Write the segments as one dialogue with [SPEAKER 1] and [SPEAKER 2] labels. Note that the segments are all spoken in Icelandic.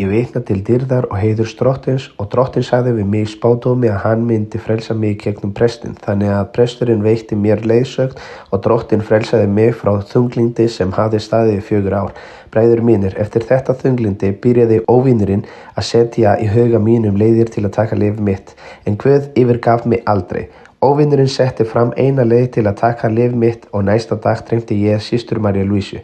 [SPEAKER 1] Ég vitna til dýrðar og heiðurs drottins og drottinn sagði við mig spádómi að hann myndi frelsa mig gegnum prestinn. Þannig að presturinn veitti mér leiðsögn og drottinn frelsaði mig frá þunglindi sem hafði staðið í 4 ár. Bræður mínir, eftir þetta þunglindi byrjaði óvinurinn að setja í huga mínum leiðir til að taka líf mitt, en Guð yfirgaf mig aldrei. Óvinurinn setti fram eina leið til að taka líf mitt og næsta dag dreymdi ég systur Maríu Lúísu.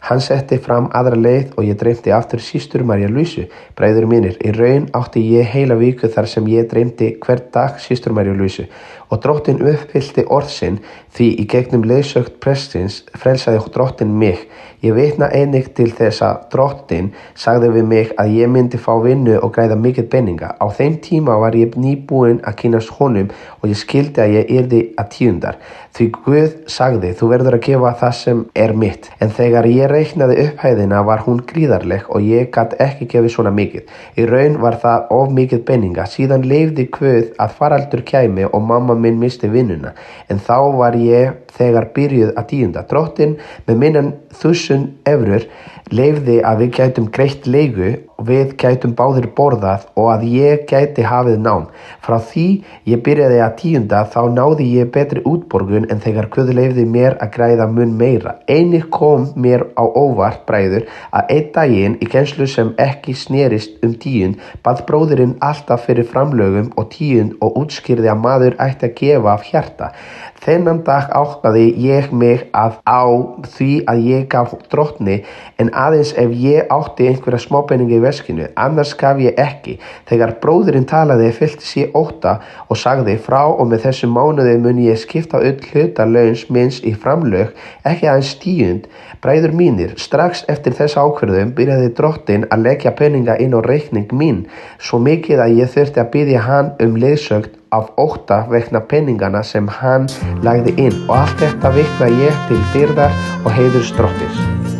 [SPEAKER 1] Hann setti fram aðra leið og ég dreymdi aftur systur Maríu Lúísu. Bræður mínir, í raun átti ég heila viku þar sem ég dreymdi hvern dag systur Maríu Lúísu. Og drottinn uppfyllti orð sinn, því í gegnum leiðsögn prestsins frelsaði drottinn mig. Ég vitna einnig til þess að drottinn sagði við mig að ég myndi fá vinnu og græða mikið peninga. Á þeim tíma var ég nýbúinn að kynnast honum og ég skildi að ég yrði að tíundar. Því Guð sagði, þú verður að gefa það sem er mitt. En þegar ég reiknaði upphæðina var hún gríðarleg og ég gat ekki gefið svona mikið. Í raun var það of mikið peninga. Síðan leyfði Guð að faraldur kæmi og mamma minn misti vinnuna. En þá var ég þegar byrjuð að tíunda. Drottinn með minna 1000 evrur leyfði að við gætum greitt leigu og við gætum báðir borðað og að ég gæti hafið nám. Frá því ég byrjaði að tíunda þá náði ég betri útborgun en þegar Guð leyfði mér að græða mun meira. Einnig kom mér á óvart, bræður, að einn daginn í kennslu sem ekki snerist tíund bað bróðirinn alltaf fyrir framlögum og tíund og útskýrði að maður ætti að gefa af hjarta. Þennan dag áttaði ég mig á því að ég gaf drottni en aðeins ef ég átti einhverja smápeninga í veskinu, annars gaf ég ekki. Þegar bróðirinn talaði fyllti sig ótta og sagði, frá og með þessum mánuði mun ég skipta öll hluta launs minns í framlög, ekki aðeins tíund. Bræður mínir, strax eftir þessa ákvörðun byrjaði drottinn að leggja peninga inn á reikning mín, svo mikið að ég þurfti að biðja hann leiðsögn af ótta vegna peningana sem hann lagði inn og allt þetta vitna ég til dýrðar og heiðurs drottins.